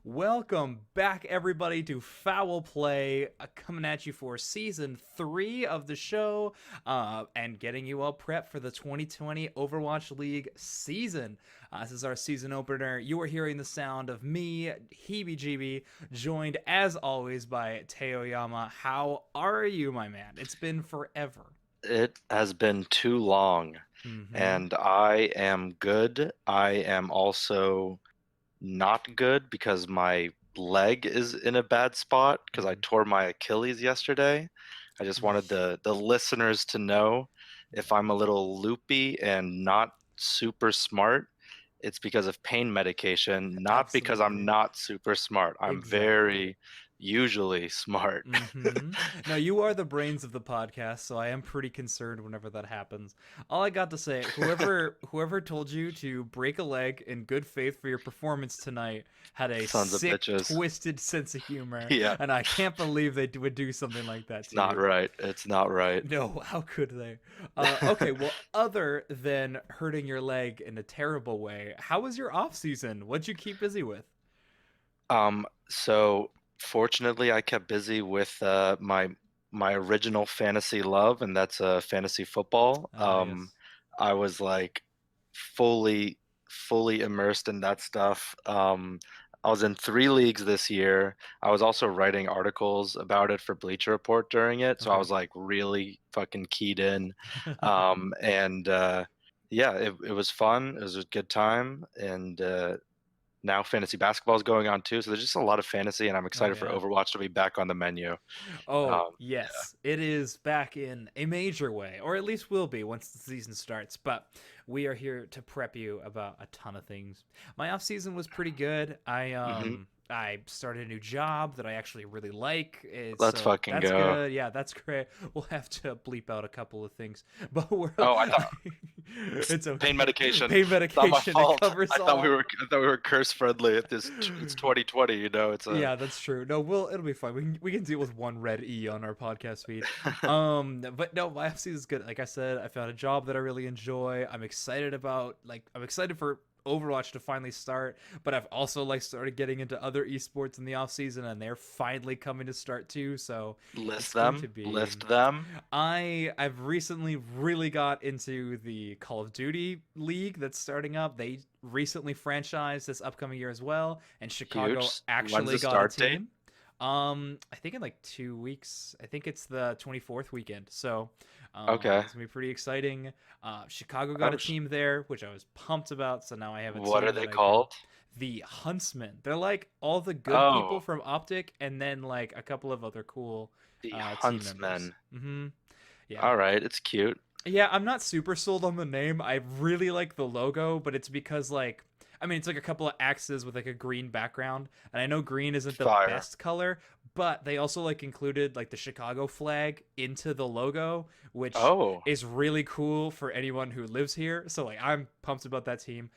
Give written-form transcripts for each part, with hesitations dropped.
Welcome back, everybody, to Foul Play, coming at you for season 3 of the show, and getting you all prepped for the 2020 Overwatch League season. This is our season opener. You are hearing the sound of me, HeeBeeJeeBee, joined as always by Tepojama. How are you, my man? It's been forever. It has been too long, Mm-hmm. and I am good. I am also not good because my leg is in a bad spot because I Mm-hmm. tore my Achilles yesterday. I just wanted the listeners to know if I'm a little loopy and not super smart, it's because of pain medication, not because I'm Absolutely. not super smart. I'm Exactly. very usually smart. Mm-hmm. No, you are the brains of the podcast, so I am pretty concerned whenever that happens. All I got to say, whoever told you to break a leg in good faith for your performance tonight had a Sons of sick, bitches. twisted sense of humor, Yeah. and I can't believe they would do something like that It's to not you. right. It's not right. No, how could they? Okay, well, other than hurting your leg in a terrible way, how was your off season? What'd you keep busy with? So fortunately I kept busy with my original fantasy love, and that's fantasy football. Ah, yes. I was like fully immersed in that stuff. I was in 3 leagues this year. I was also writing articles about it for Bleacher Report during it, so I Okay. was like really fucking keyed in. And yeah, it was fun. It was a good time, and now fantasy basketball is going on too. So there's just a lot of fantasy, and I'm Oh excited for yeah. Overwatch to be back on the menu. Oh, Yeah. yes. It is back in a major way, or at least will be once the season starts. But we are here to prep you about a ton of things. My off season was pretty good. Hmm. I started a new job that I actually really like. Let's So fucking that's go. good. Yeah, that's great. We'll have to bleep out a couple of things, but we're Oh, I thought it's pain okay. medication. Pain It's not my medication. It fault. covers all. I thought we were curse friendly. It's 2020. You know, it's a Yeah, that's true. No, it'll be fine. We can deal with one red E on our podcast feed. But no, my FC is good. Like I said, I found a job that I really enjoy. I'm excited for Overwatch to finally start, but I've also started getting into other esports in the off season, and they're finally coming to start too. So it's list going to them. be. List them. I've recently really got into the Call of Duty League that's starting up. They recently franchised this upcoming year as well, and Chicago Huge. When's actually the got a start date? team. I think in like 2 weeks. I think it's the 24th weekend. So, Okay. it's gonna be pretty exciting. Chicago got Oh, a team there, which I was pumped about. So now I have a what are team they that I can. called? The Huntsmen. They're like all the good people Oh, from Optic, and then like a couple of other cool the team members. Huntsmen. Yeah. All right, it's cute. Yeah, I'm not super sold on the name. I really like the logo, but it's because I mean, it's like a couple of axes with like a green background, and I know green isn't the Fire. best color, but they also included like the Chicago flag into the logo, which Oh, is really cool for anyone who lives here. So I'm pumped about that team.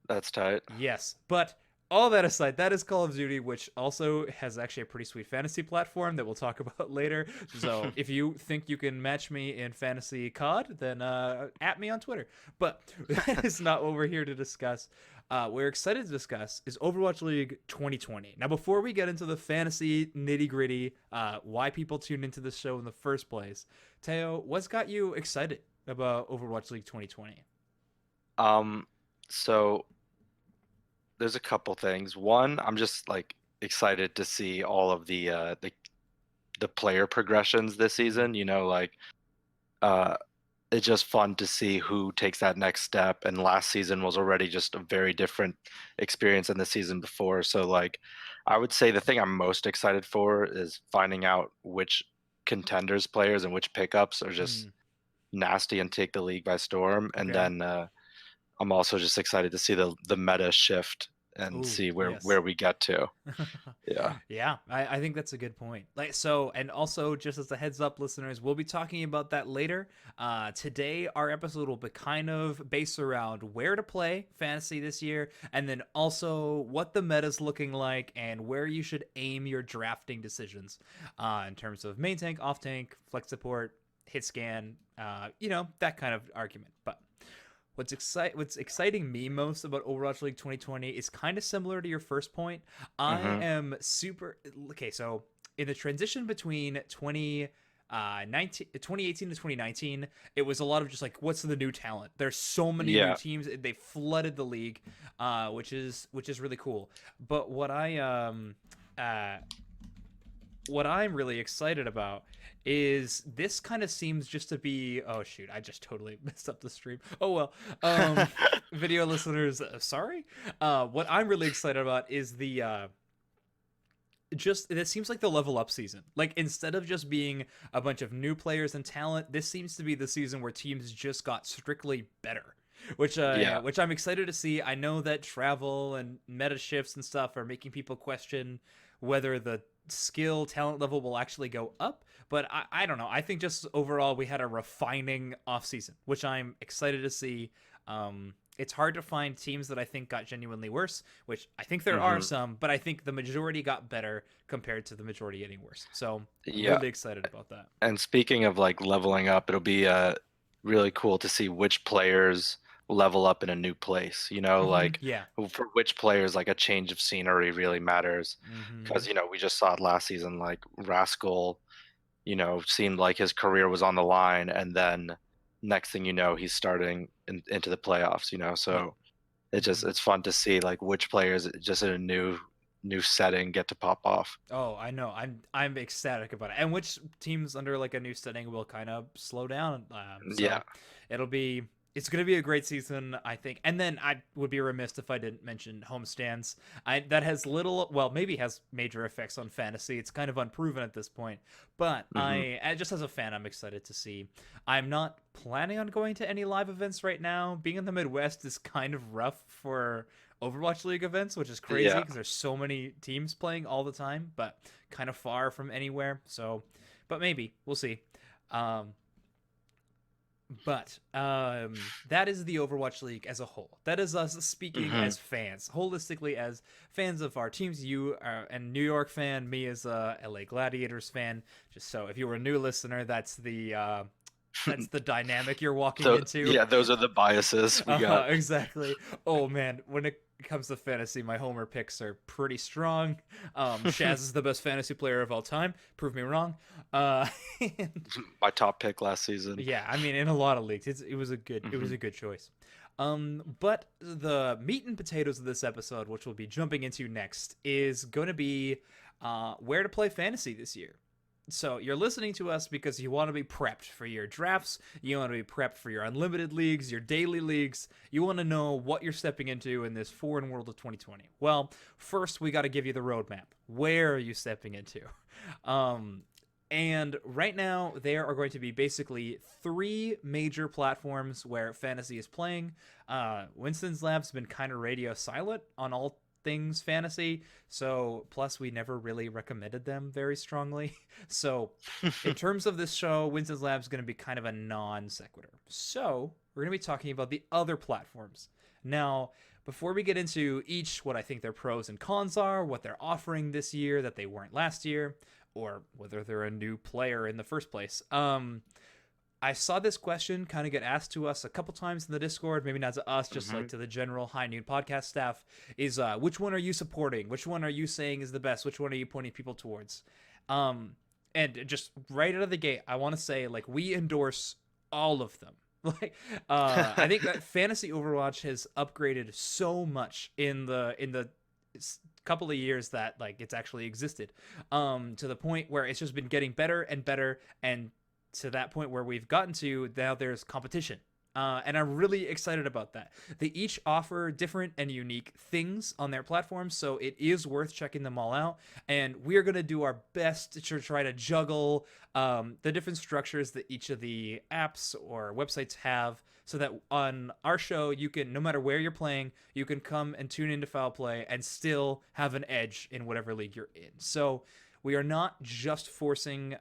that's tight. Yes, but all that aside, that is Call of Duty, which also has actually a pretty sweet fantasy platform that we'll talk about later. So if you think you can match me in fantasy COD, then at me on Twitter. But that is not what we're here to discuss. What we're excited to discuss is Overwatch League 2020. Now, before we get into the fantasy nitty gritty, why people tune into this show in the first place, Teo, what's got you excited about Overwatch League 2020? Um, so there's a couple things. One, I'm just like excited to see all of the player progressions this Mm-hmm. season. Uh, it's just fun to see who takes that next step. And last season was already just a very different experience than the season before. So like, I would say the thing I'm most excited for is finding out which contenders players and which pickups are just Mm, nasty and take the league by storm. And okay. then I'm also just excited to see the meta shift and Ooh, see where yes. we get to. Yeah. Yeah, I think that's a good point. So, and also just as a heads up, listeners, we'll be talking about that later. Today, our episode will be kind of based around where to play fantasy this year, and then also what the meta's looking like and where you should aim your drafting decisions, in terms of main tank, off tank, flex support, hit scan, that kind of argument. But What's exciting me most about Overwatch League 2020 is kind of similar to your first point. I Hmm. am super okay. So in the transition between 2018 to 2019, it was a lot of just like, what's the new talent? There's so many new Yeah. teams. They flooded the league, which is really cool. But uh, what I'm really excited about is this kind of seems just to be, oh shoot, I just totally messed up the stream. Oh well. Um Video listeners, sorry. What I'm really excited about is the just it seems like the level up season. Like instead of just being a bunch of new players and talent, this seems to be the season where teams just got strictly better. Yeah. Which I'm excited to see. I know that travel and meta shifts and stuff are making people question whether the skill talent level will actually go up, but I don't know. I think just overall we had a refining off season, which I'm excited to see. It's hard to find teams that I think got genuinely worse, which I think there are Hmm. some, but I think the majority got better compared to the majority getting worse. So Yeah. really excited about that. And speaking of like leveling up, it'll be really cool to see which players level up in a new place. Like Yeah. for which players like a change of scenery really matters. Hmm. Because we just saw it last season. Like Rascal, seemed like his career was on the line, and then next thing you know, he's starting into the playoffs. Yeah. So Hmm. it's fun to see like which players just in a new setting get to pop off. Oh, I know. I'm ecstatic about it. And which teams under like a new setting will kind of slow down. Yeah. So it'll be it's going to be a great season, I think. And then I would be remiss if I didn't mention homestands. I that has little, well, maybe has major effects on fantasy. It's kind of unproven at this point, but Hmm. just as a fan, I'm excited to see. I'm not planning on going to any live events right now. Being in the Midwest is kind of rough for Overwatch League events, which is crazy Yeah. because there's so many teams playing all the time, but kind of far from anywhere. So, but maybe we'll see. Um, but that is the Overwatch League as a whole. That is us speaking Hmm. as fans, holistically as fans of our teams. You are a New York fan, me as a LA Gladiators fan. Just so if you were a new listener, that's the dynamic you're walking So into. yeah, those are the biases we got. Exactly. Oh man, when it comes to fantasy, my homer picks are pretty strong. Shaz is the best fantasy player of all time. Prove me wrong. And My top pick last season. yeah, I mean, in a lot of leagues, it was Hmm. a good choice. But the meat and potatoes of this episode, which we'll be jumping into next, is going to be where to play fantasy this year. So you're listening to us because you want to be prepped for your drafts, you want to be prepped for your unlimited leagues, your daily leagues. You want to know what you're stepping into in this foreign world of 2020. Well, first we got to give you the roadmap. Where are you stepping into? Um, and right now, there are going to be basically three major platforms where fantasy is playing. Winston's Lab's been kind of radio silent on all things fantasy, so plus we never really recommended them very strongly. So, in terms of this show, Winston's Lab's going to be kind of a non sequitur. So, we're going to be talking about the other platforms. Now, before we get into each, what I think their pros and cons are, what they're offering this year that they weren't last year, or whether they're a new player in the first place. I saw this question kind of get asked to us a couple times in the Discord, maybe not to us, just Hmm. like to the general High Noon podcast staff, is which one are you supporting? Which one are you saying is the best? Which one are you pointing people towards? Um, and just right out of the gate, I want to say like we endorse all of them. Like, I think that fantasy Overwatch has upgraded so much in the couple of years that like it's actually existed, to the point where it's just been getting better and better, and to that point where we've gotten to now there's competition. And I'm really excited about that. They each offer different and unique things on their platforms, so it is worth checking them all out. And we're going to do our best to try to juggle the different structures that each of the apps or websites have, so that on our show, you can, no matter where you're playing, you can come and tune into Foul Play and still have an edge in whatever league you're in. So we are not just forcing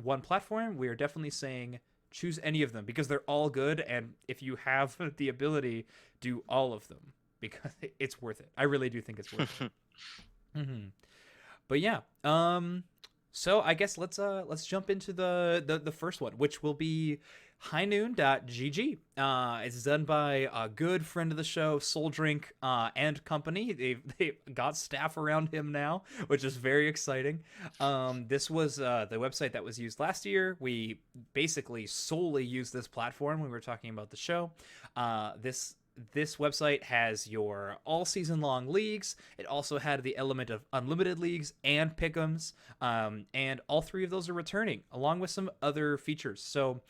one platform. We are definitely saying choose any of them because they're all good, and if you have the ability, do all of them because it's worth it. I really do think it's worth it. Mm-hmm. But yeah, So I guess let's jump into the first one, which will be highnoon.gg. It's done by a good friend of the show, Soul Drink and company. They got staff around him now, which is very exciting. This was the website that was used last year. We basically solely used this platform when we were talking about the show. This website has your all season long leagues. It also had the element of unlimited leagues and pick'ems, and all three of those are returning, along with some other features. So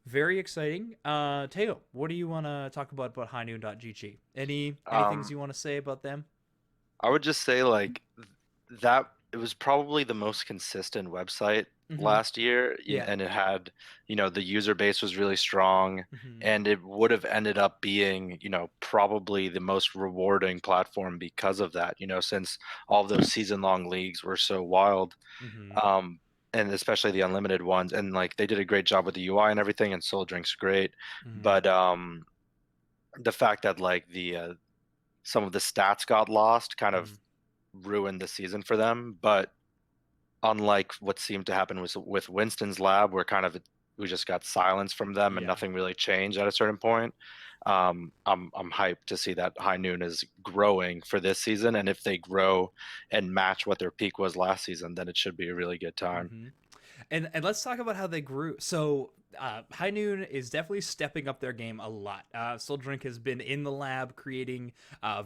very exciting. Teo, what do you want to talk about highnoon.gg? Any things Um, you want to say about them? I would just say like that it was probably the most consistent website Mm-hmm. last year, Yeah. and it had, the user base was really strong, Mm-hmm. and it would have ended up being, probably the most rewarding platform because of that, since all of those season-long leagues were so wild, Mm-hmm. um, and especially the unlimited ones, and like they did a great job with the UI and everything, and Soul Drink's great, Mm-hmm. but the fact that like the some of the stats got lost kind of Mm-hmm. ruined the season for them. But unlike what seemed to happen with Winston's lab, where kind of we just got silence from them and Yeah. nothing really changed at a certain point. I'm hyped to see that High Noon is growing for this season, and if they grow and match what their peak was last season, then it should be a really good time. Mm-hmm. And let's talk about how they grew. So High Noon is definitely stepping up their game a lot. Soul Drink has been in the lab creating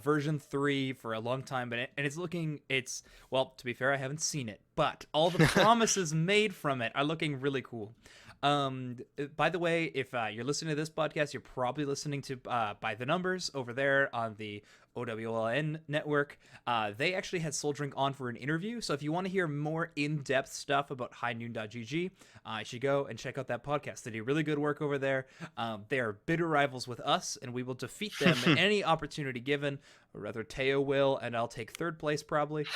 version 3 for a long time, and it's well, to be fair, I haven't seen it, but all the promises made from it are looking really cool. By the way, if you're listening to this podcast, you're probably listening to By the Numbers over there on the OWLN network. They actually had Soul Drink on for an interview. So if you want to hear more in-depth stuff about highnoon.gg, you should go and check out that podcast. They do really good work over there. They are bitter rivals with us, and we will defeat them at any opportunity given. Or rather, Teo will, and I'll take third place probably.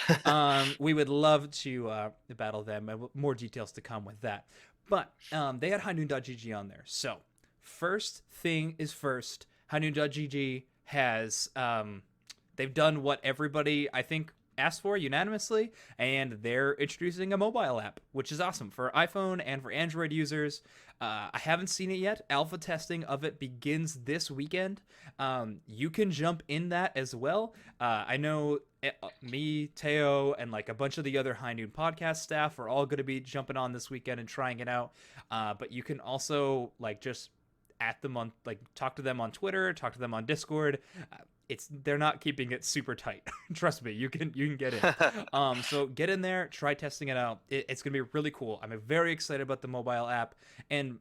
We would love to battle them, and more details to come with that. But they had highnoon.gg on there. So first thing is first, highnoon.gg has they've done what everybody I think asked for unanimously, and they're introducing a mobile app, which is awesome for iPhone and for Android users. I haven't seen it yet. Alpha testing of it begins this weekend. You can jump in that as well. I know me, Teo, and like a bunch of the other High Noon podcast staff are all going to be jumping on this weekend and trying it out. But you can also like just at them on like talk to them on Twitter, talk to them on Discord. They're not keeping it super tight. Trust me, you can get in. So get in there, try testing it out. It's gonna be really cool. I'm very excited about the mobile app, and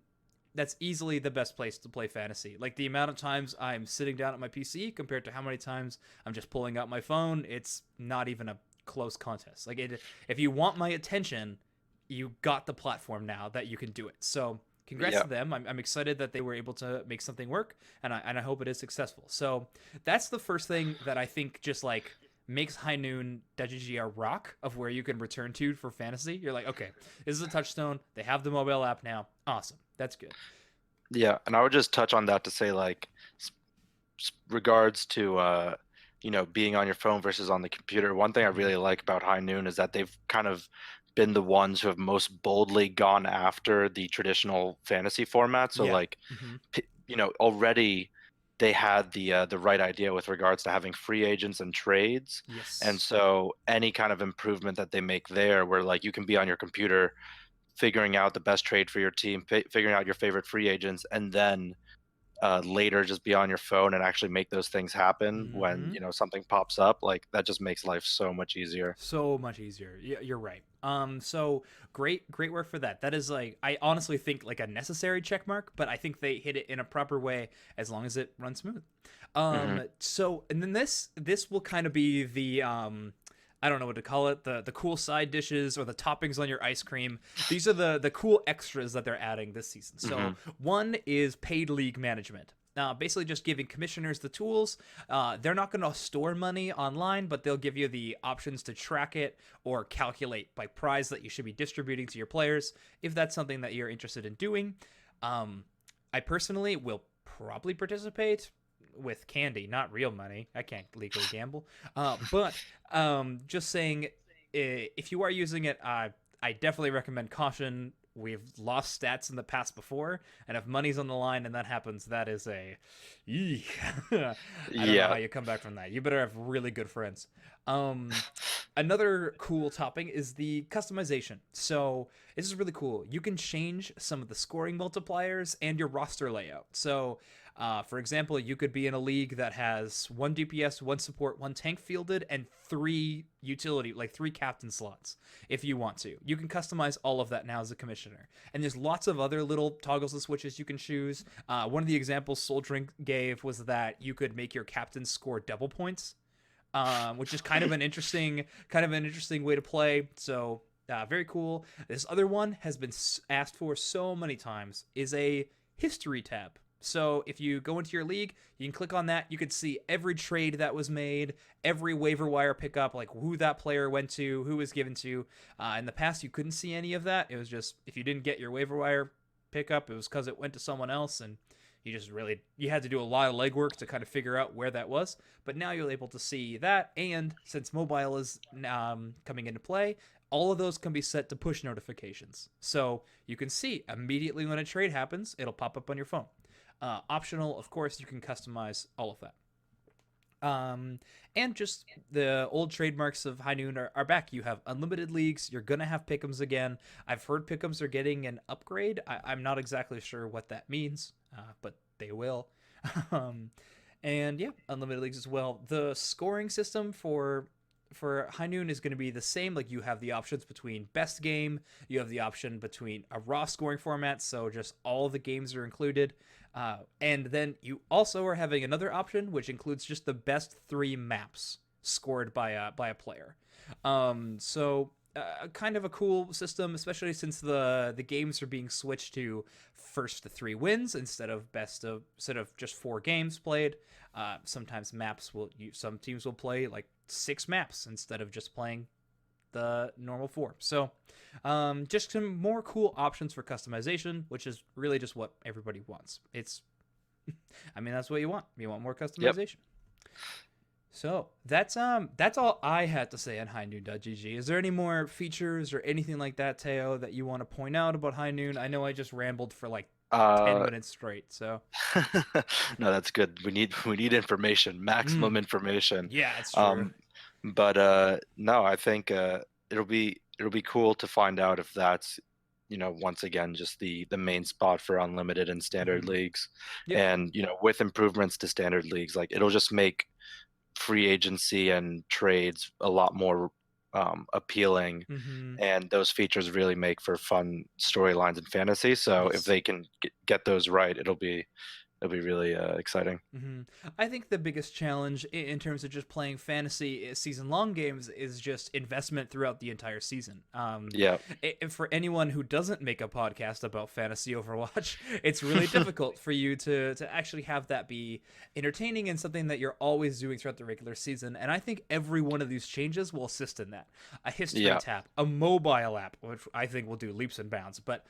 that's easily the best place to play fantasy. Like the amount of times I'm sitting down at my PC compared to how many times I'm just pulling out my phone, it's not even a close contest. Like if you want my attention, you got the platform now that you can do it. So congrats Yeah. to them. I'm excited that they were able to make something work, and I hope it is successful. So that's the first thing that I think just like makes High Noon GG a rock of where you can return to for fantasy. You're like, okay, this is a touchstone. They have the mobile app now. Awesome. That's good. Yeah, and I would just touch on that to say like regards to being on your phone versus on the computer. One thing I Mm-hmm. really like about High Noon is that they've kind of been the ones who have most boldly gone after the traditional fantasy format. So Yeah. like Mm-hmm. already they had the right idea with regards to having free agents and trades. And Yes. so any kind of improvement that they make there where like you can be on your computer figuring out the best trade for your team, figuring out your favorite free agents, and then later just be on your phone and actually make those things happen when Mm-hmm. something pops up, like that just makes life so much easier. So much easier. Yeah, you're right. So great work for that. That is like I honestly think like a necessary check mark, but I think they hit it in a proper way as long as it runs smooth. Hmm. So and then this will kind of be the I don't know what to call it, the cool side dishes or the toppings on your ice cream. These are the cool extras that they're adding this season. So Hmm. one is paid league management. Basically just giving commissioners the tools. They're not going to store money online, but they'll give you the options to track it or calculate by prize that you should be distributing to your players if that's something that you're interested in doing. I personally will probably participate with candy, not real money. I can't legally gamble. But just saying, if you are using it, I definitely recommend caution. We've lost stats in the past before, and if money's on the line and that happens, that is a, eek. I don't know how Yeah. you come back from that. You better have really good friends. Another cool topping is the customization. So this is really cool. You can change some of the scoring multipliers and your roster layout. So, for example, you could be in a league that has one DPS, one support, one tank fielded, and three utility, like three captain slots, if you want to. You can customize all of that now as a commissioner. And there's lots of other little toggles and switches you can choose. One of the examples Soul Drink gave was that you could make your captain score double points, which is kind of an interesting way to play. So very cool. This other one has been asked for so many times, is a history tab. So if you go into your league, you can click on that. You could see every trade that was made, every waiver wire pickup, like who that player went to, who was given to. In the past, you couldn't see any of that. It was just if you didn't get your waiver wire pickup, it was because it went to someone else, and you had to do a lot of legwork to kind of figure out where that was. But now you're able to see that, and since mobile is coming into play, all of those can be set to push notifications. So you can see immediately when a trade happens, it'll pop up on your phone. Optional, of course, you can customize all of that. And just the old trademarks of High Noon are back. You have unlimited leagues. You're going to have pick'ems again. I've heard pick'ems are getting an upgrade. I'm not exactly sure what that means, but they will. And yeah, unlimited leagues as well. The scoring system for High Noon is going to be the same. Like you have the options between best game, you have the option between a raw scoring format, so just all the games are included, and then you also are having another option which includes just the best 3 maps scored by a player. So kind of a cool system, especially since the games are being switched to first to 3 wins instead of just 4 games played. Sometimes some teams will play like 6 maps instead of just playing the normal 4. So just some more cool options for customization, which is really just what everybody wants. That's what you want. You want more customization. Yep. So that's all I had to say on HighNoon.gg. Is there any more features or anything like that, Teo, that you want to point out about High Noon? I know I just rambled for like 10 minutes straight. So no, that's good. We need information, maximum information. Yeah, it's true. But no, I think it'll be cool to find out if that's once again just the main spot for unlimited and standard leagues. Yep. And with improvements to standard leagues, like it'll just make free agency and trades a lot more appealing, and those features really make for fun storylines in fantasy. So if they can get those right, it'll be really exciting. I think the biggest challenge in terms of just playing fantasy season-long games is just investment throughout the entire season. For anyone who doesn't make a podcast about fantasy Overwatch, it's really difficult for you to actually have that be entertaining and something that you're always doing throughout the regular season. And I think every one of these changes will assist in that. A history tab, a mobile app, which I think will do leaps and bounds, but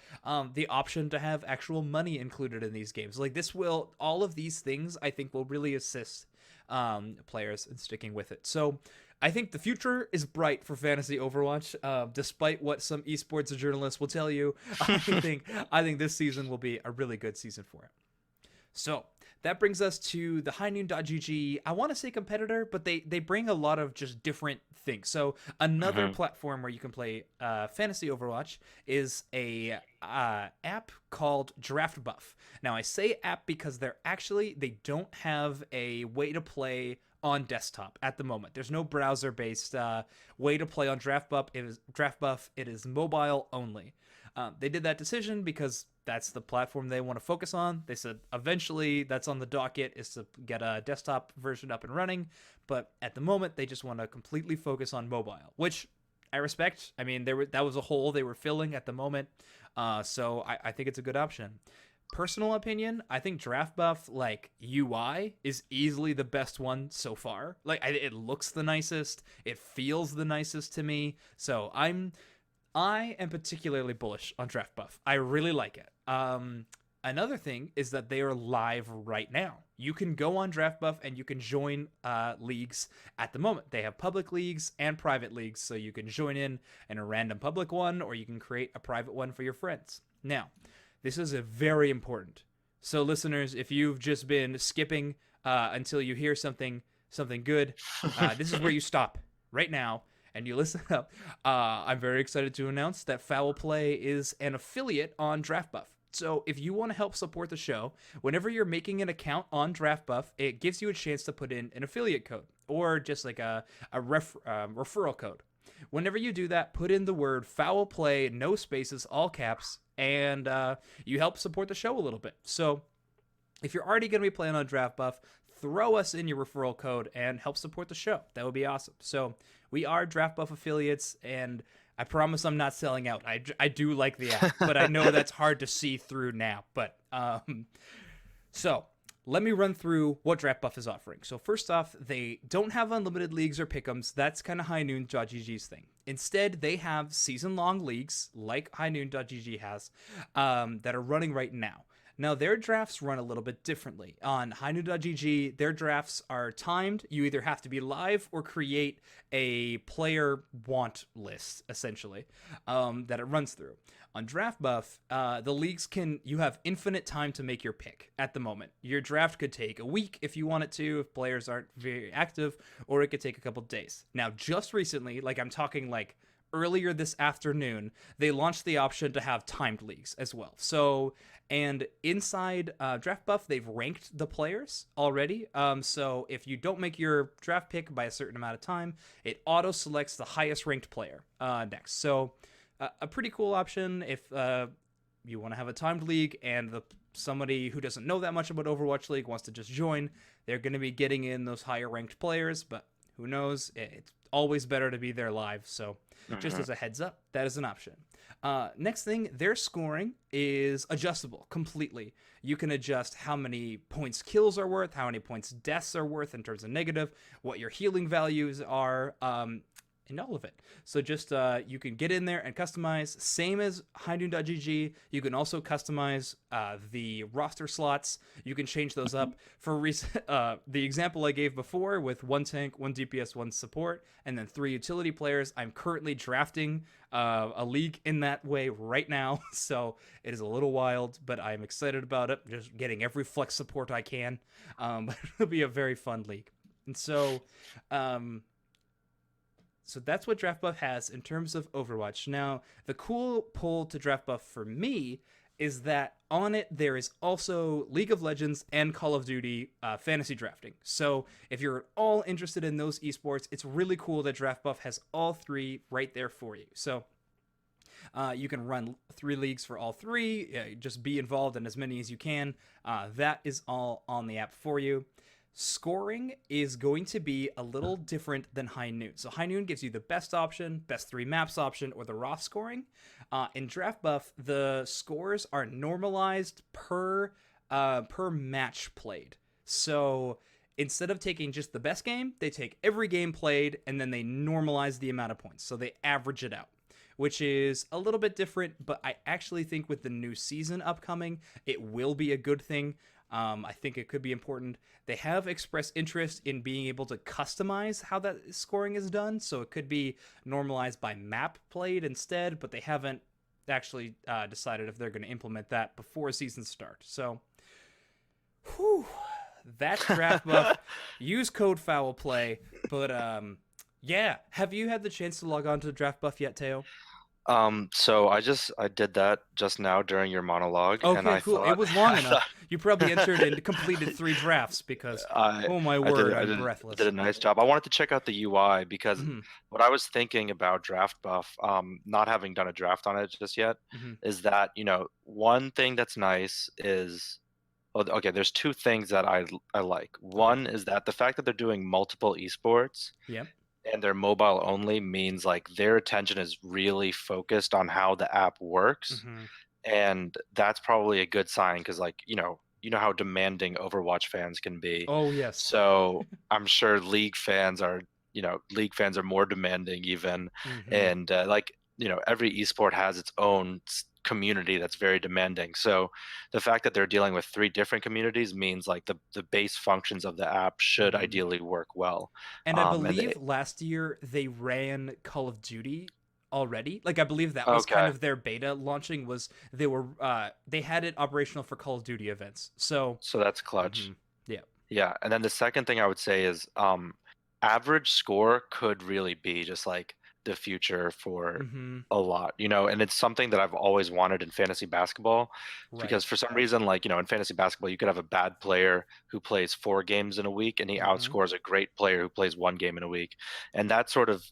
the option to have actual money included in these games, like this will. All of these things I think will really assist players in sticking with it. So I think the future is bright for fantasy Overwatch, despite what some esports journalists will tell you. I think this season will be a really good season for it. So that brings us to the HighNoon.gg. I want to say competitor, but they bring a lot of just different things. So another platform where you can play fantasy Overwatch is a app called DraftBuff. Now I say app because they don't have a way to play on desktop at the moment. There's no browser-based way to play on DraftBuff. It is mobile only. They did that decision because that's the platform they want to focus on. They said eventually that's on the docket, is to get a desktop version up and running. But at the moment, they just want to completely focus on mobile, which I respect. That was a hole they were filling at the moment. So I think it's a good option. Personal opinion, I think DraftBuff UI is easily the best one so far. It looks the nicest, it feels the nicest to me. So I am particularly bullish on DraftBuff. I really like it. Another thing is that they are live right now. you can go on DraftBuff and you can join leagues at the moment. They have public leagues and private leagues, so you can join in a random public one, or you can create a private one for your friends. Now, this is a very important. So, listeners, if you've just been skipping until you hear something good, this is where you stop right now and you listen up. I'm very excited to announce that Foul Play is an affiliate on DraftBuff. So if you want to help support the show, whenever you're making an account on DraftBuff, it gives you a chance to put in an affiliate code or just like a referral code. Whenever you do that, put in the word Foul Play, no spaces, all caps, and you help support the show a little bit. So if you're already going to be playing on DraftBuff, throw us in your referral code and help support the show. That would be awesome. So we are DraftBuff affiliates, and I promise I'm not selling out. I do like the app, but I know that's hard to see through now. But so let me run through what DraftBuff is offering. So first off, they don't have unlimited leagues or pick'ems. That's kind of HighNoon.gg's thing. Instead, they have season-long leagues like HighNoon.gg has that are running right now. Now, their drafts run a little bit differently. On HighNoon.gg, their drafts are timed. You either have to be live or create a player want list, essentially, that it runs through. On DraftBuff, the leagues you have infinite time to make your pick at the moment. Your draft could take a week if you want it to, if players aren't very active, or it could take a couple days. Now, just recently, like I'm talking like earlier this afternoon, they launched the option to have timed leagues as well. So, and inside DraftBuff, they've ranked the players already. So if you don't make your draft pick by a certain amount of time, it auto selects the highest ranked player next. So a pretty cool option if you want to have a timed league and somebody who doesn't know that much about Overwatch League wants to just join. They're going to be getting in those higher ranked players, but who knows? It's always better to be there live. So just as a heads up, that is an option. Next thing, their scoring is adjustable completely. You can adjust how many points kills are worth, how many points deaths are worth in terms of negative, what your healing values are, and all of it. So just you can get in there and customize. Same as HighNoon.gg, you can also customize the roster slots. You can change those up. For the example I gave before with 1 tank, 1 DPS, 1 support, and then 3 utility players, I'm currently drafting a league in that way right now. So it is a little wild, but I'm excited about it. Just getting every flex support I can. But it'll be a very fun league. And so... So that's what DraftBuff has in terms of Overwatch. Now, the cool pull to DraftBuff for me is that on it there is also League of Legends and Call of Duty fantasy drafting. So if you're at all interested in those esports, it's really cool that DraftBuff has all three right there for you. So you can run 3 leagues for all 3. Just be involved in as many as you can. That is all on the app for you. Scoring is going to be a little different than High Noon. So High Noon gives you the best option, best 3 maps option, or the raw scoring. In DraftBuff, the scores are normalized per match played. So instead of taking just the best game, they take every game played and then they normalize the amount of points. So they average it out, which is a little bit different, but I actually think with the new season upcoming, it will be a good thing. I think it could be important. They have expressed interest in being able to customize how that scoring is done, so it could be normalized by map played instead, but they haven't actually decided if they're going to implement that before season start. So, that's DraftBuff. Use code FOWLPLAY. But yeah, have you had the chance to log on to DraftBuff yet, Teo? So I did that just now during your monologue, and Okay, I cool. thought It was long enough. You probably entered and completed 3 drafts because, oh my word, I'm breathless. did a nice job. I wanted to check out the UI because Mhm, what I was thinking about DraftBuff, not having done a draft on it just yet, mhm. is that one thing that's nice is, well, okay, there's 2 things that I like. One is that the fact that they're doing multiple esports Yep. and they're mobile only means like their attention is really focused on how the app works, Mhm. and that's probably a good sign because like how demanding Overwatch fans can be. Oh yes. So I'm sure league fans are more demanding even, Mhm. and every esport has its own community that's very demanding. So the fact that they're dealing with three different communities means like the base functions of the app should Mhm. ideally work well. And I And believe last year they ran Call of Duty already. Like I believe that was kind okay, of their beta launching was they had it operational for Call of Duty events. So, so that's clutch. mhm. Yeah. Yeah, and then the second thing I would say is average score could really be just like the future for Mhm. a lot, and it's something that I've always wanted in fantasy basketball Right. because for some reason, like, in fantasy basketball, you could have a bad player who plays 4 games in a week and he Mhm. outscores a great player who plays 1 game in a week. And that sort of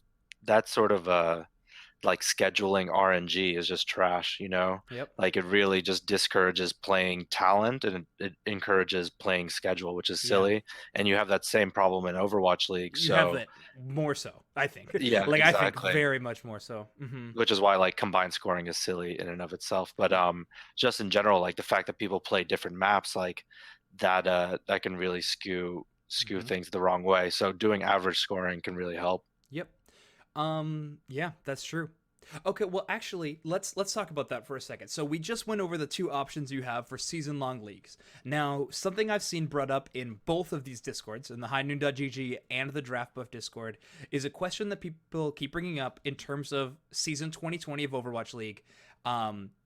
like scheduling RNG is just trash, Yep. Like it really just discourages playing talent and it encourages playing schedule, which is Yeah. silly. And you have that same problem in Overwatch League. You have So that more so, I think. yeah, Like I think exactly. very much more so. Mhm. Which is why like combined scoring is silly in and of itself. But just in general, like the fact that people play different maps, like that can really skew Mhm. things the wrong way. So doing average scoring can really help. Yep. Yeah, that's true. Okay, well actually, let's talk about that for a second. So we just went over the two options you have for season long leagues. Now, something I've seen brought up in both of these discords, in the highnoon.gg and the DraftBuff Discord, is a question that people keep bringing up in terms of season 2020 of Overwatch League.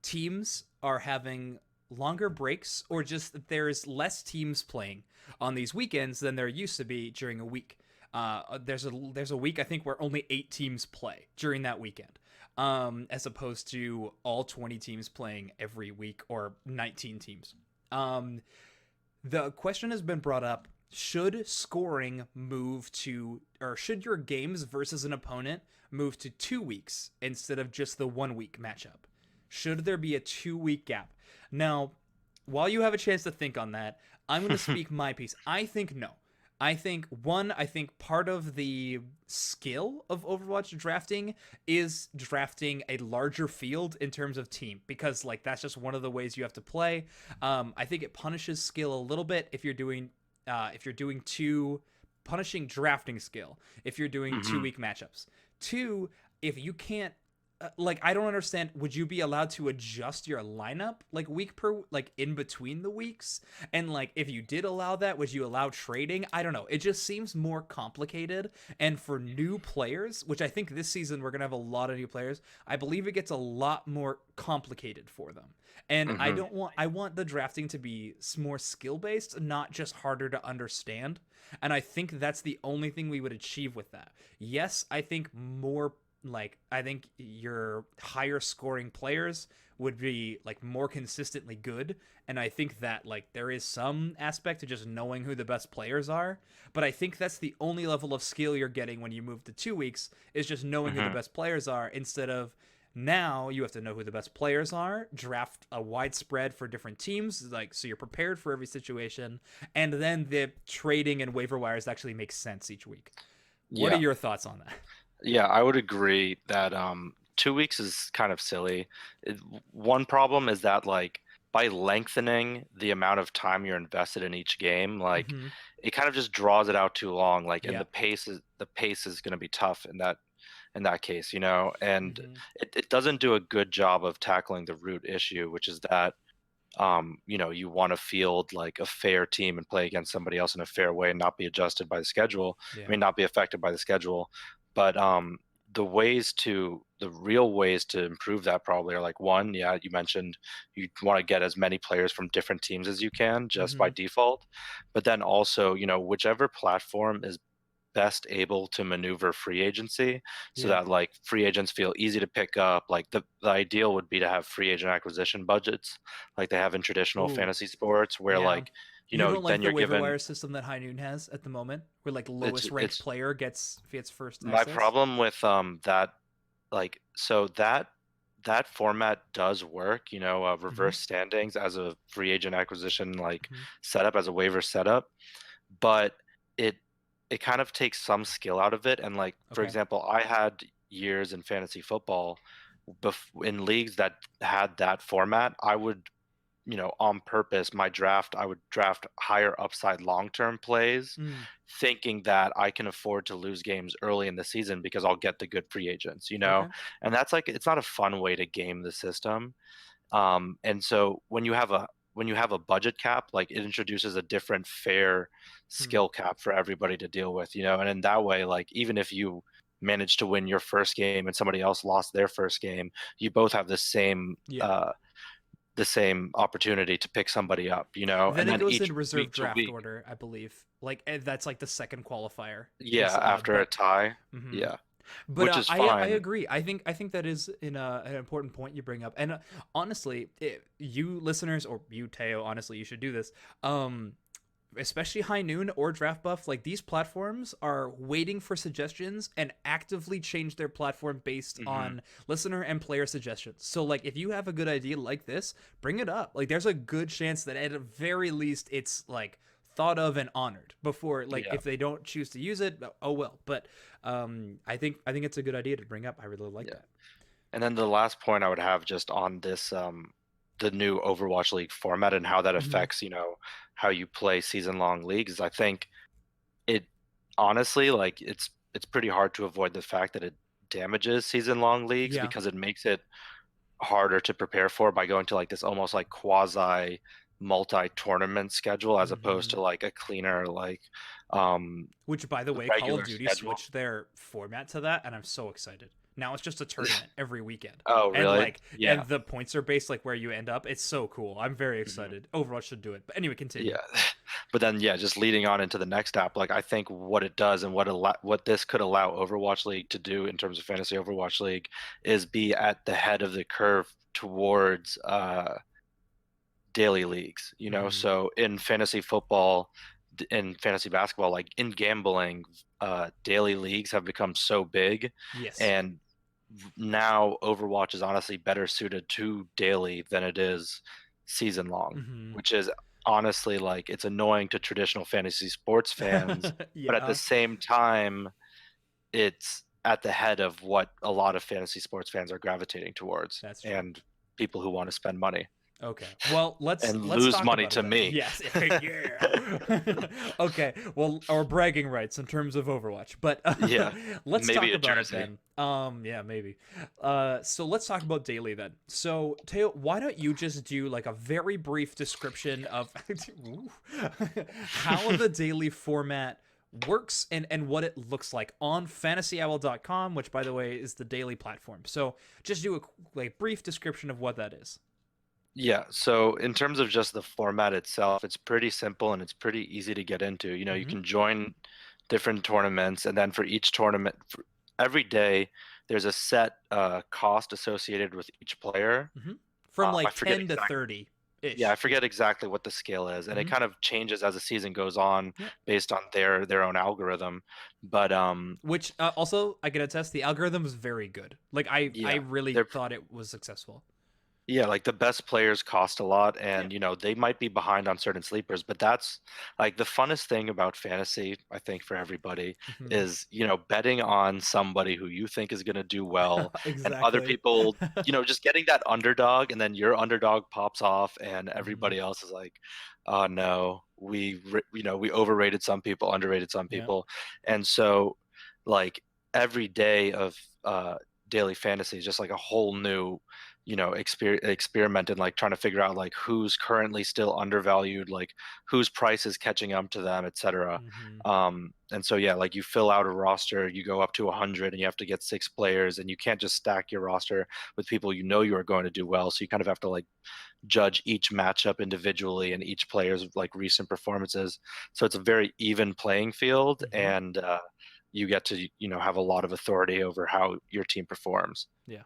Teams are having longer breaks or just that there's less teams playing on these weekends than there used to be during a week. There's a week I think where only 8 teams play during that weekend, as opposed to all 20 teams playing every week or 19 teams. Um, the question has been brought up: should scoring move to, or should your games versus an opponent move to 2 weeks instead of just the 1 week matchup? Should there be a 2 week gap? Now, while you have a chance to think on that, I'm going to speak my piece. I think no. I think part of the skill of Overwatch drafting is drafting a larger field in terms of team because like that's just one of the ways you have to play. I think it punishes skill a little bit if you're doing two punishing drafting skill if you're doing two Hmm. week matchups. Two, if you can't like I don't understand. Would you be allowed to adjust your lineup like week per like in between the weeks? And like if you did allow that, would you allow trading? I don't know. It just seems more complicated. And for new players, which I think this season we're gonna have a lot of new players, I believe it gets a lot more complicated for them. And I Hmm. don't want I want the drafting to be more skill based, not just harder to understand. And I think that's the only thing we would achieve with that. Yes, I think more like I think your higher scoring players would be like more consistently good, and I think that like there is some aspect to just knowing who the best players are, but I think that's the only level of skill you're getting when you move to 2 weeks is just knowing who the Hmm. best players are instead of now you have to know who the best players are, draft a widespread for different teams, like so you're prepared for every situation, and then the trading and waiver wires actually make sense each week. What are Yeah. your thoughts on that? Yeah, I would agree that 2 weeks is kind of silly. One problem is that like by lengthening the amount of time you're invested in each game, like Mm-hmm. it kind of just draws it out too long. Like, and Yeah. the pace is going to be tough in that case, and Mm-hmm. it doesn't do a good job of tackling the root issue, which is that you want to field like a fair team and play against somebody else in a fair way and not be adjusted by the schedule. I Yeah. mean, not be affected by the schedule. But the real ways to improve that probably are like one, yeah, you mentioned you want to get as many players from different teams as you can just by Mm-hmm. default. But then also, whichever platform is best able to maneuver free agency so Yeah. that like free agents feel easy to pick up. Like the ideal would be to have free agent acquisition budgets like they have in traditional Ooh. fantasy sports where Yeah. like You don't like then the you're waiver given wire system that High Noon has at the moment, where like it's lowest ranked it's player gets first my access? problem with that like so that format does work, Mm-hmm. reverse standings as a free agent acquisition like Mm-hmm. setup as a waiver setup, but it it kind of takes some skill out of it. And like for Okay. example, I had years in fantasy football in leagues that had that format. I would, on purpose, my draft, I would draft higher upside long-term plays, Mm. thinking that I can afford to lose games early in the season because I'll get the good free agents. Okay. And that's like it's not a fun way to game the system. And so when you have a budget cap, like it introduces a different fair Hmm. skill cap for everybody to deal with, you know, and in that way, like even if you manage to win your first game and somebody else lost their first game, you both have Yeah. the same opportunity to pick somebody up, you know, Then and it then goes each in reserve week to draft week, order, I believe. Like that's like the second qualifier yeah, is after a but tie, mhm. yeah, But which is I fine. agree. I think that is an important point you bring up. And honestly, you listeners or you Teo, honestly, you should do this. Especially High Noon or DraftBuff, like these platforms are waiting for suggestions and actively change their platform based Hmm. on listener and player suggestions. So like if you have a good idea like this, bring it up. Like there's a good chance that at the very least it's like thought of and honored before, like Yeah. if they don't choose to use it, oh well. But I think it's a good idea to bring up. I really like Yeah. that. And then the last point I would have just on this the new Overwatch League format and how that Mm-hmm. affects, you know, how you play season long leagues. I think it honestly like it's pretty hard to avoid the fact that it damages season long leagues Yeah. because it makes it harder to prepare for by going to like this almost like quasi multi-tournament schedule as opposed Mm-hmm. to like a cleaner like um Which, by the way, Call of regular Duty schedule. switched their format to that, and I'm so excited. Now it's just a tournament every weekend, Oh, and really? and Yeah. the points are based like where you end up. It's so cool. I'm very Mhm. excited. Overwatch should do it. But anyway, continue. Yeah. But then yeah, just leading on into the next app, like I think what it does and what this could allow Overwatch League to do in terms of fantasy Overwatch League is be at the head of the curve towards daily leagues, you know? Hmm. So in fantasy football, in fantasy basketball, like in gambling, daily leagues have become so big, Yes. and now Overwatch is honestly better suited to daily than it is season long, Hmm. which is honestly like it's annoying to traditional fantasy sports fans, but at the Yeah, same time, it's at the head of what a lot of fantasy sports fans are gravitating towards that's true. and people who want to spend money Okay. Well, and let's lose talk money about it to then. me. Yes. Yeah. Okay. Well, our bragging rights in terms of Overwatch. But Yeah, let's maybe talk a about it jersey. then. Yeah, maybe. So let's talk about daily then. So, Teo, why don't you just do like a very brief description of Ooh. how the daily format works and what it looks like on fantasyowl.com, which by the way is the daily platform. So, just do a like brief description of what that is. Yeah, so in terms of just the format itself, it's pretty simple and it's pretty easy to get into. You know, you Mhm. can join different tournaments, and then for each tournament, for every day, there's a set cost associated with each player. Hmm. From I like forget 10 to exactly. 30 Yeah, I ish. Yeah. forget exactly what the scale is, and it Hmm. kind of changes as the season goes on Yep. based on their own algorithm. But Which also I can attest the algorithm is very good. Like I yeah, really they're thought it was successful. Yeah, like the best players cost a lot, Yeah. and you know they might be behind on certain sleepers, but that's like the funnest thing about fantasy, I think, for everybody Hmm. is, you know, betting on somebody who you think is going to do well, and other Exactly. people, you know, just getting that underdog, and then your underdog pops off, and Hmm. everybody else is like, oh no, you know, we overrated some people, underrated some Yeah. people, and so like every day of daily fantasy is just like a whole new, you know, experiment in like trying to figure out like who's currently still undervalued, like whose price is catching up to them, etc. Hmm. And so yeah, like you fill out a roster, you go up to 100 and you have to get 6 players, and you can't just stack your roster with people you know you are going to do well, so you kind of have to like judge each matchup individually and each player's like recent performances, so it's a very even playing field, Hmm. and you get to, you know, have a lot of authority over how your team performs. Yeah.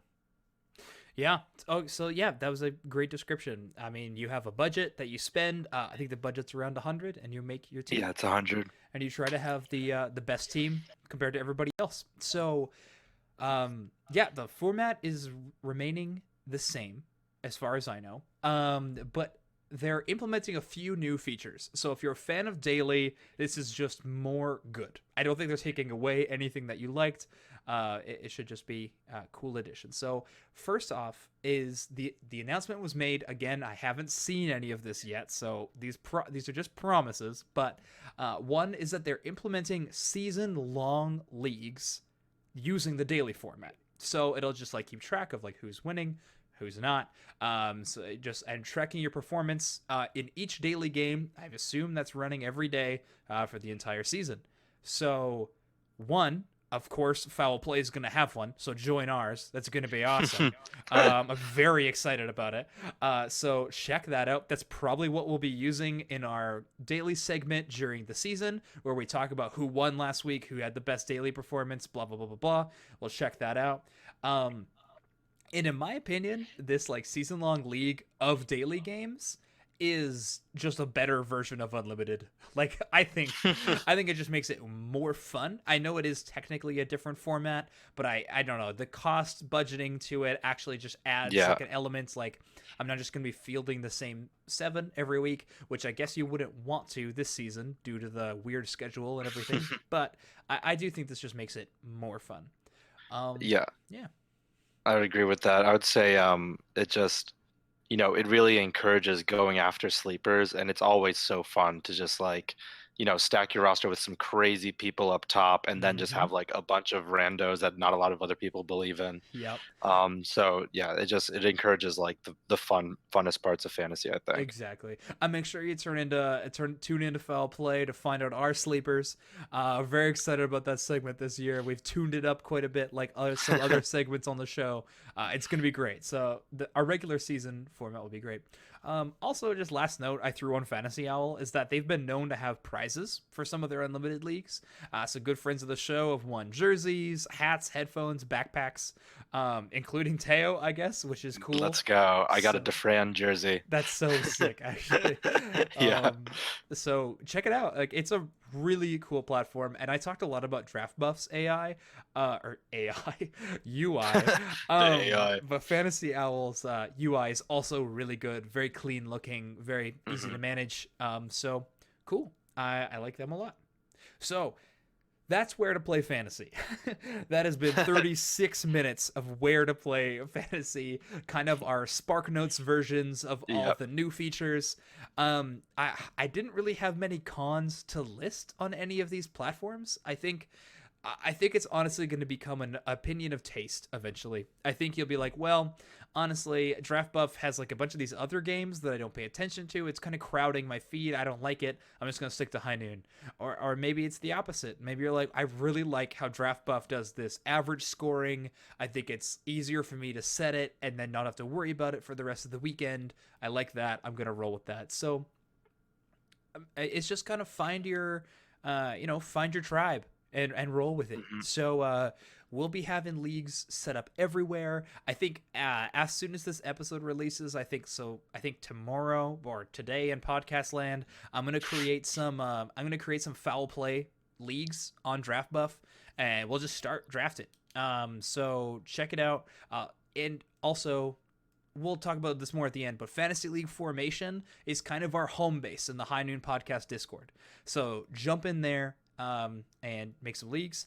Yeah. Oh, so yeah, that was a great description. I mean, you have a budget that you spend. I think the budget's around 100, and you make your Yeah, team, it's 100. and you try to have the best team compared to everybody else. So yeah, the format is remaining the same as far as I know. But they're implementing a few new features. So if you're a fan of daily, this is just more good. I don't think they're taking away anything that you liked. It should just be a cool addition. So first off, is the announcement was made again. I haven't seen any of this yet, so these are just promises. But one is that they're implementing season long leagues using the daily format. So it'll just like keep track of like who's winning, who's not. So just and tracking your performance in each daily game. I assume that's running every day for the entire season. So one, of course, Foul Play is going to have one. So join ours. That's going to be awesome. I'm very excited about it. So check that out. That's probably what we'll be using in our daily segment during the season, where we talk about who won last week, who had the best daily performance, blah blah blah blah blah. We'll check that out. And in my opinion, this like season long league of daily games is just a better version of unlimited. Like I think it just makes it more fun. I know it is technically a different format, but I don't know. The cost budgeting to it actually just adds Yeah. like an element. Like I'm not just going to be fielding the same 7 every week, which I guess you wouldn't want to this season due to the weird schedule and everything. But I do think this just makes it more fun. Yeah, Yeah. I would agree with that. I would say it just, it really encourages going after sleepers, and it's always so fun to just like, stack your roster with some crazy people up top, and then just Mm-hmm. have like a bunch of randos that not a lot of other people believe in. Yep. So yeah, it encourages like the funnest parts of fantasy, I think. Exactly. Make sure you tune into Foul Play to find out our sleepers. Very excited about that segment this year. We've tuned it up quite a bit, like some other segments on the show. It's gonna be great. So our regular season format will be great. Also, just last note I threw on Fantasy Owl is that they've been known to have prizes for some of their unlimited leagues. So good friends of the show have won jerseys, hats, headphones, backpacks, including Teo, I guess, which is cool. Let's go. I got a So DeFran jersey. that's so sick, actually. Yeah. So check it out. Like it's a really cool platform, and I talked a lot about DraftBuff's AI, or AI UI. The AI. But Fantasy Owl's UI is also really good, very clean looking, very easy to manage. So cool. I like them a lot. So that's where to play fantasy. That has been 36 minutes of where to play fantasy, kind of our Spark Notes versions of all of Yep. the new features. I didn't really have many cons to list on any of these platforms. I think it's honestly going to become an opinion of taste eventually. I think you'll be like, well, honestly, DraftBuff has like a bunch of these other games that I don't pay attention to. It's kind of crowding my feed. I don't like it. I'm just going to stick to High Noon. Or maybe it's the opposite. Maybe you're like, I really like how DraftBuff does this average scoring. I think it's easier for me to set it and then not have to worry about it for the rest of the weekend. I like that. I'm going to roll with that. So it's just kind of find your tribe and roll with it. Mhm. So we'll be having leagues set up everywhere. I think as soon as this episode releases, I think so. I think tomorrow or today in podcast land, I'm gonna create some. I'm gonna create some foul play leagues on DraftBuff, and we'll just start drafting. So check it out. And also, we'll talk about this more at the end, but Fantasy League Formation is kind of our home base in the High Noon Podcast Discord. So jump in there and make some leagues.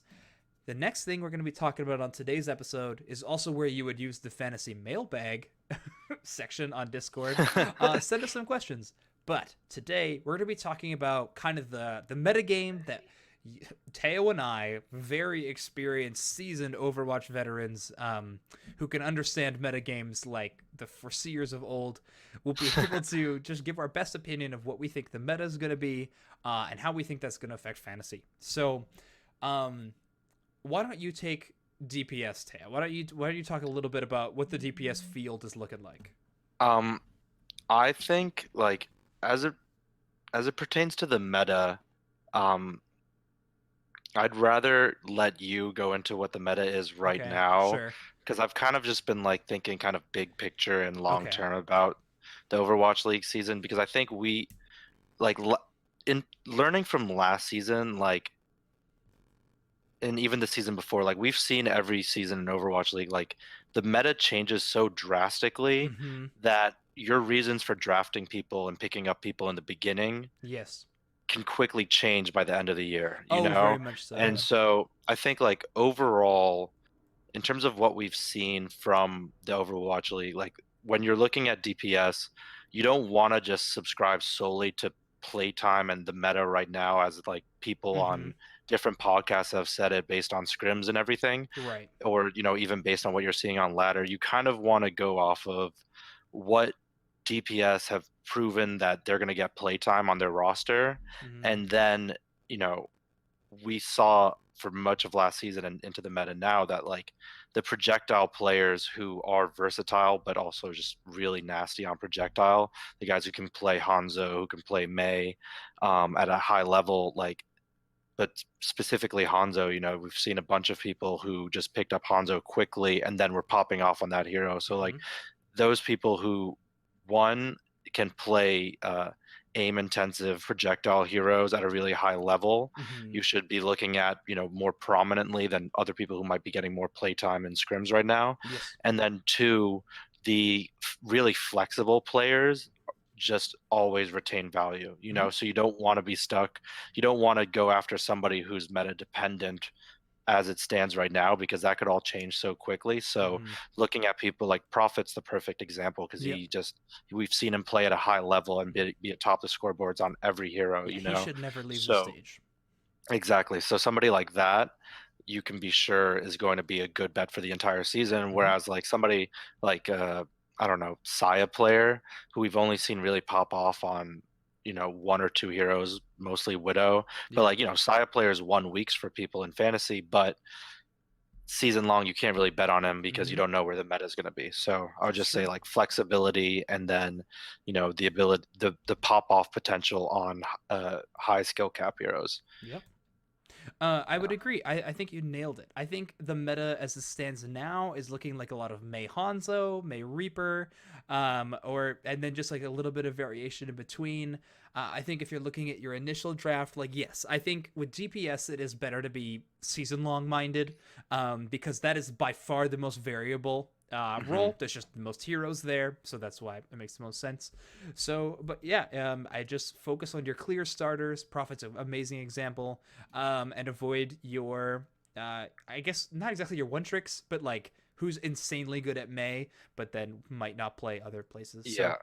The next thing we're going to be talking about on today's episode is also where you would use the fantasy mailbag section on Discord. Send us some questions. But today we're going to be talking about kind of the meta game that Teo and I, very experienced, seasoned Overwatch veterans, who can understand metagames like the foreseers of old, will be able to just give our best opinion of what we think the meta is going to be, and how we think that's going to affect fantasy. So, why don't you take DPS, Teo? Why don't you talk a little bit about what the DPS field is looking like? Um, I think like as it pertains to the meta, um, I'd rather let you go into what the meta is right Okay, now, sure. because I've kind of just been like thinking kind of big picture and long Okay. term about the Overwatch League season, because I think we like in learning from last season, like, and even the season before, like we've seen every season in Overwatch League, like the meta changes so drastically Mm-hmm. that your reasons for drafting people and picking up people in the beginning Yes. can quickly change by the end of the year, you Oh, very know? much so. And Yeah. so I think like overall, in terms of what we've seen from the Overwatch League, like when you're looking at DPS, you don't want to just subscribe solely to playtime and the meta right now as like people Mm-hmm. on different podcasts have said it based on scrims and everything, Right. or even based on what you're seeing on ladder. You kind of want to go off of what DPS have proven that they're going to get playtime on their roster, Hmm. and then you know we saw for much of last season and into the meta now that like the projectile players who are versatile but also just really nasty on projectile, the guys who can play Hanzo, who can play Mei at a high level, like, but specifically Hanzo, we've seen a bunch of people who just picked up Hanzo quickly and then were popping off on that hero. So like Hmm. those people who, one, can play aim intensive projectile heroes at a really high level, Hmm. you should be looking at more prominently than other people who might be getting more playtime in scrims right now. Yes. And then two, the really flexible players just always retain value, Hmm. so you don't want to be stuck, you don't want to go after somebody who's meta dependent as it stands right now, because that could all change so quickly. So Hmm. looking at people like Prophet's the perfect example, because Yep. we've seen him play at a high level and be atop the scoreboards on every hero, Yeah, he should never leave the So stage. exactly. So somebody like that, you can be sure is going to be a good bet for the entire season. Hmm. Whereas like somebody like I don't know, Saya player, who we've only seen really pop off on one or two heroes, mostly Widow. But Yeah. like Saya players 1 weeks for people in fantasy, but season long you can't really bet on him because you Hmm. don't know where the meta is going to be. So I would That's just say true. like flexibility, and then the ability, the pop off potential on high skill cap heroes. Yep. I would agree. I think you nailed it. I think the meta as it stands now is looking like a lot of Mei Hanzo, Mei Reaper, and then just like a little bit of variation in between. I think if you're looking at your initial draft, like yes, I think with DPS it is better to be season long minded, because that is by far the most variable Hmm. role. There's just the most heroes there, so that's why it makes the most sense. So, but yeah, I just focus on your clear starters. Prophet's an amazing example, and avoid your, I guess not exactly your one tricks, but like who's insanely good at Mei, but then might not play other places. So Yeah.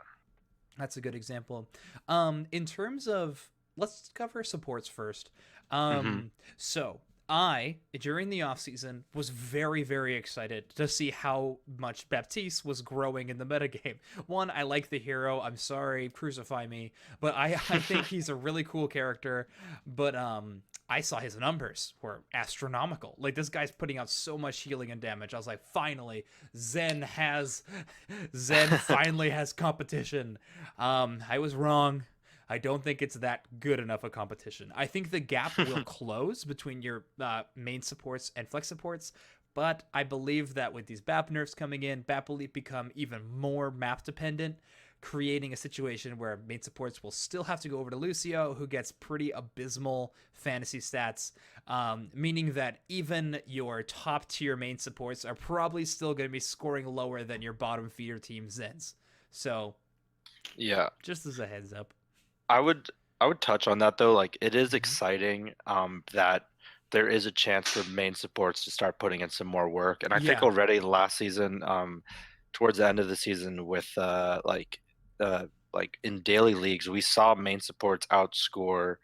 that's a good example. In terms of, let's cover supports first. Hmm. So I, during the off season, was very, very excited to see how much Baptiste was growing in the metagame. One, I like the hero. I'm sorry, crucify me, but I think he's a really cool character. But I saw his numbers were astronomical. Like this guy's putting out so much healing and damage. I was like, finally, Zen has Zen finally has competition. I was wrong. I don't think it's that good enough a competition. I think the gap will close between your main supports and flex supports, but I believe that with these BAP nerfs coming in, BAP will become even more map dependent, creating a situation where main supports will still have to go over to Lucio, who gets pretty abysmal fantasy stats, meaning that even your top tier main supports are probably still going to be scoring lower than your bottom feeder team Zens. So, Yeah. just as a heads up. I would I would touch on that though. Like it is Mm-hmm. exciting that there is a chance for main supports to start putting in some more work. And I think Yeah. already last season, towards the end of the season with like in daily leagues, we saw main supports outscore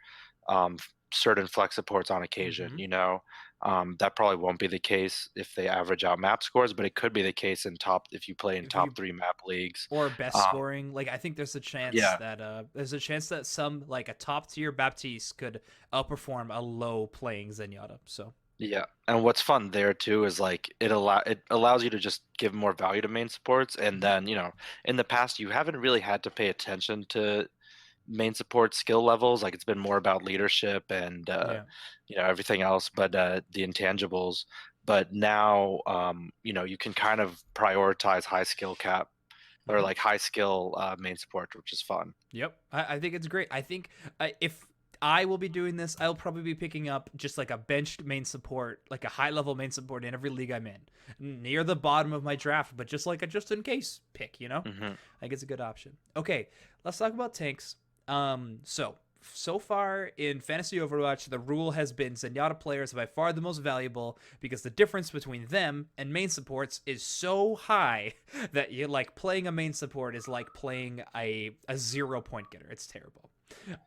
certain flex supports on occasion. Mm-hmm. That probably won't be the case if they average out map scores, but it could be the case in top if you play in If you top three map leagues. or best Um, scoring, like I think yeah. there's a chance that some like a top tier Baptiste could outperform a low playing Zenyatta. So Yeah, and what's fun there too is like it allows you to just give more value to main supports, and mhm. then in the past you haven't really had to pay attention to main support skill levels. Like it's been more about leadership and Yeah. everything else, but the intangibles. But now you can kind of prioritize high skill cap or Mm-hmm. like high skill main support, which is fun. Yep, I think it's great. I think if I will be doing this, I'll probably be picking up just like a benched main support, like a high level main support in every league I'm in, near the bottom of my draft, but just like a just in case pick, you know? Hmm. I think it's a good option. Okay, let's talk about tanks. So far in Fantasy Overwatch, the rule has been Zenyatta players are by far the most valuable because the difference between them and main supports is so high that you like playing a main support is like playing a 0 point getter. It's terrible.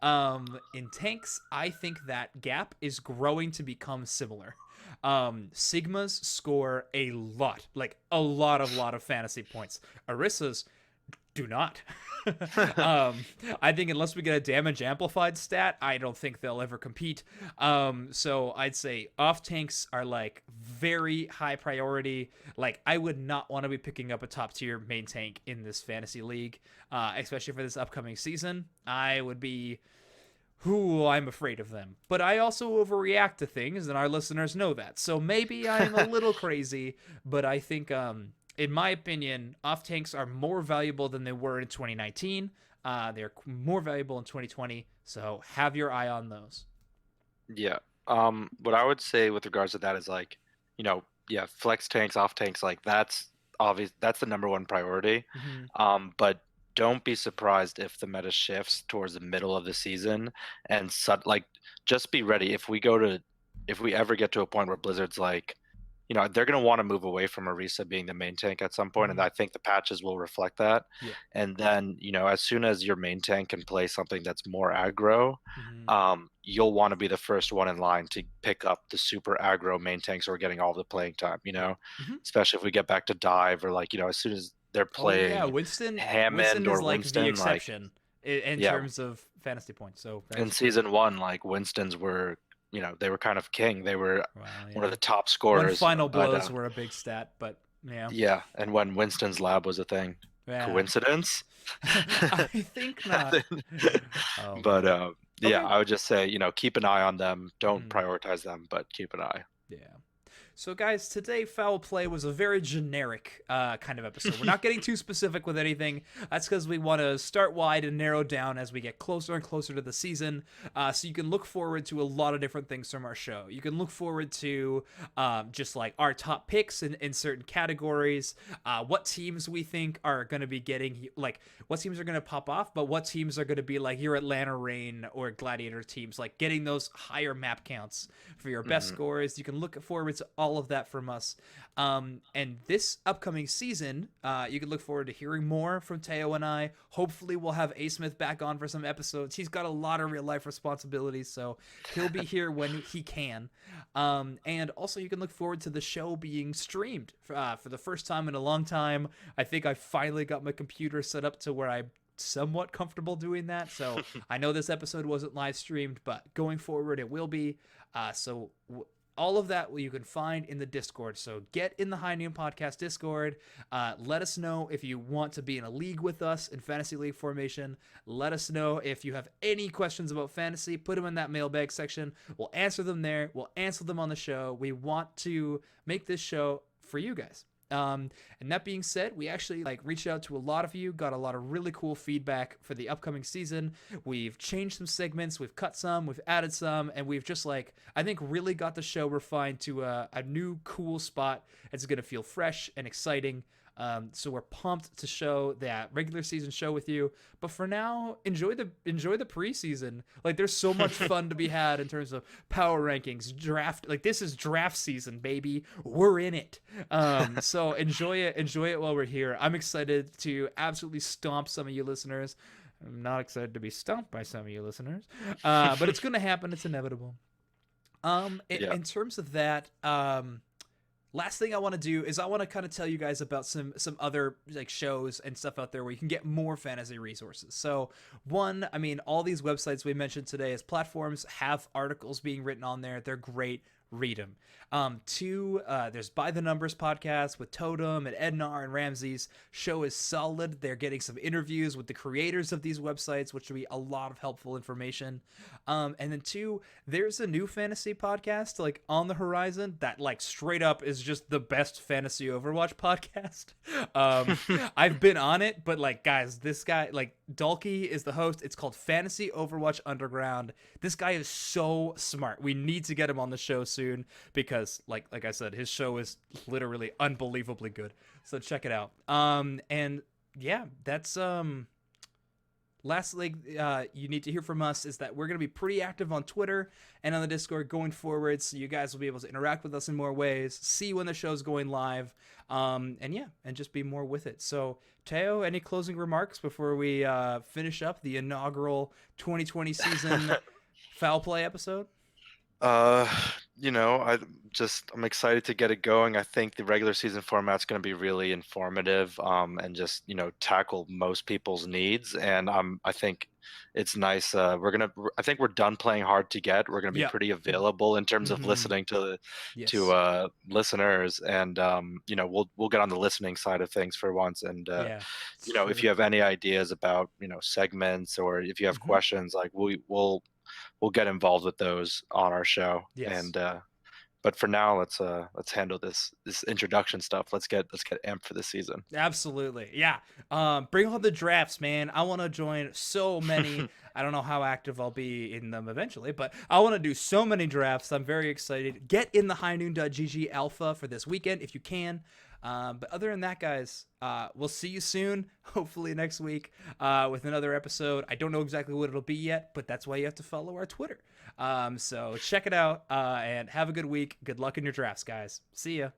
In tanks, I think that gap is growing to become similar. Sigmas score a lot, like lot of fantasy points. Orissa's do not. I think unless we get a damage amplified stat, I don't think they'll ever compete. So I'd say off tanks are like very high priority. Like I would not want to be picking up a top tier main tank in this fantasy league, especially for this upcoming season. I would be. Who I'm afraid of them. But I also overreact to things, and our listeners know that. So maybe I'm a little crazy, but I think in my opinion, off tanks are more valuable than they were in 2019. They're more valuable in 2020. So have your eye on those. Yeah. What I would say with regards to that is like, yeah, flex tanks, off tanks, like that's obvious. That's the number one priority. Mm-hmm. But don't be surprised if the meta shifts towards the middle of the season and like just be ready if we ever get to a point where Blizzard's like, they're going to want to move away from Orisa being the main tank at some point, and I think the patches will reflect that. Yeah. And then, as soon as your main tank can play something that's more aggro, you'll want to be the first one in line to pick up the super aggro main tanks who are getting all the playing time, especially if we get back to dive or like, as soon as they're Oh yeah, playing Winston. Hammond Winston is or like the Winston, like, exception in yeah, terms of fantasy points. So in that's season one, like Winston's were, they were kind of king. They were well, one of yeah. the top When scorers, final but blows were a big stat, but yeah. yeah, and when Winston's lab was a thing. Yeah. Coincidence? I think not. Oh But man. yeah, Okay. I would just say, keep an eye on them. Don't Mhm. prioritize them, but keep an eye. Yeah. So, guys, today Foul Play was a very generic kind of episode. We're not getting too specific with anything. That's because we want to start wide and narrow down as we get closer and closer to the season. So you can look forward to a lot of different things from our show. You can look forward to just like our top picks in certain categories, what teams we think are going to be getting, like, what teams are going to pop off, but what teams are going to be like your Atlanta Reign or Gladiator teams, like getting those higher map counts for your best scores. You can look forward to all of that from us. And this upcoming season, you can look forward to hearing more from Teo and I. Hopefully we'll have A. Smith back on for some episodes. He's got a lot of real life responsibilities, so he'll be here when he can. And also you can look forward to the show being streamed for the first time in a long time. I think I finally got my computer set up to where I'm somewhat comfortable doing that. So I know this episode wasn't live streamed, but going forward it will be. All of that you can find in the Discord. So get in the High Noon Podcast Discord. Let us know if you want to be in a league with us in Fantasy League formation. Let us know if you have any questions about fantasy. Put them in that mailbag section. We'll answer them there. We'll answer them on the show. We want to make this show for you guys. And that being said, we actually reached out to a lot of you, got a lot of really cool feedback for the upcoming season. We've changed some segments, we've cut some, we've added some, and we've just I think really got the show refined to a new cool spot. It's going to feel fresh and exciting. So we're pumped to show that regular season show with you. But for now, enjoy the preseason. Like there's so much fun to be had in terms of power rankings, draft. Like this is draft season, baby. We're in it. So enjoy it while we're here. I'm excited to absolutely stomp some of you listeners. I'm not excited to be stomped by some of you listeners. But it's gonna happen. It's inevitable. In terms of that, last thing I want to do is I want to kind of tell you guys about some other shows and stuff out there where you can get more fantasy resources. So one, I mean, all these websites we mentioned today as platforms have articles being written on there. They're great. Read them. Two, there's By the Numbers podcast with Totem and Ednar and Ramses. Show is solid. They're getting some interviews with the creators of these websites, which will be a lot of helpful information. And then two, there's a new fantasy podcast on the horizon that straight up is just the best fantasy Overwatch podcast. I've been on it, but guys, this guy Dalkey is the host. It's called Fantasy Overwatch Underground. This guy is so smart. We need to get him on the show soon because like I said, his show is literally unbelievably good. So check it out. And yeah, that's lastly, you need to hear from us is that we're going to be pretty active on Twitter and on the Discord going forward, so you guys will be able to interact with us in more ways, see when the show's going live, and just be more with it. So, Teo, any closing remarks before we finish up the inaugural 2020 season Foul Play episode? Uh, I'm excited to get it going. I think the regular season format's going to be really informative, and just tackle most people's needs. And I think it's nice. I think we're done playing hard to get. We're gonna be Yeah. pretty available in terms of Mm-hmm. listening to Yes. listeners, and we'll get on the listening side of things for once. And Yeah, it's if true. you have any ideas about segments, or if you have Mm-hmm. questions, like we'll get involved with those on our show. Yes. And but for now, let's handle this introduction stuff. Let's get amped for this season. Absolutely. Yeah. Bring on the drafts, man. I want to join so many. I don't know how active I'll be in them eventually, but I want to do so many drafts. I'm very excited. Get in the highnoon.gg alpha for this weekend if you can. But other than that, guys, we'll see you soon, hopefully next week, with another episode. I don't know exactly what it'll be yet, but that's why you have to follow our Twitter. So check it out, and have a good week. Good luck in your drafts, guys. See ya.